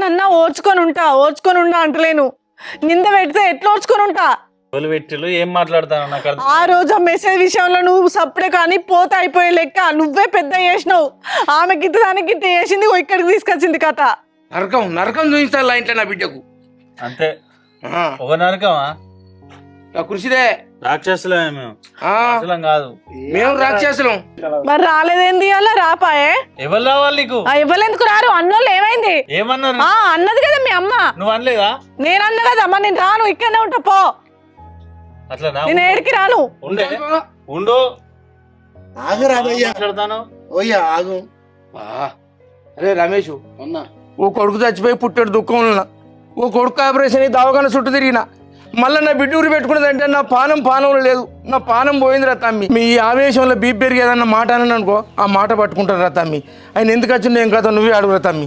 ఎవరినన్నా ఓర్చుకొని ఉంటా అంటలేను. నింద పెడితే ఎట్లా ఓర్చుకొని ఉంటా? పెట్టిలు ఏం మాట్లాడతాను నాకు ఆ రోజు మెసేజ్ విషయంలో నువ్వు సప్పుడే కానీ పోతే అయిపోయే లెక్క నువ్వే పెద్ద చేసినావు. ఆమెకి దానికి చేసింది ఇక్కడికి తీసుకొచ్చింది కథ. నరకం నరకం చూపిస్తా ఇంట్లో నా బిడ్డకు. అంతే ఒక నరకమా? కృషిదే రాక్షసులే మేము కాదు. మేము రాక్షసులం. మరి రాలేదేంది అలా రాపాయే? ఎవరు రావాలి నీకు? ఎవరెందుకు రారు? అన్నోళ్ళు ఏమైంది? ఏమన్నారు? అన్నది కదా మీ అమ్మ. నువ్వు అనలేదా? నేను అన్నా కదా అమ్మ నేను రాను ఇక్కడనే ఉంటా పో. అట్లా నేను ఏడికి రాను. ఉండు మాట్లాడతాను. ఆగు. అరే రమేష్, ఓ కొడుకు చచ్చిపోయి పుట్టాడు దుఃఖంలో. ఓ కొడుకు ఆపరేషన్ దవాఖాన చుట్టూ తిరిగినా. మళ్ళీ నా బిడ్డ ఊరి పెట్టుకున్నదంటే నా పానం లేదు. నా పానం పోయిందిరా తమ్మి. మీ ఆవేశంలో బీపీ పెరిగేదన్న మాట అని అనుకో, ఆ మాట పట్టుకుంటారా తమ్మి. ఆయన ఎందుకు వచ్చిందో ఏం కదా నువ్వే అడుగురా తమ్మి.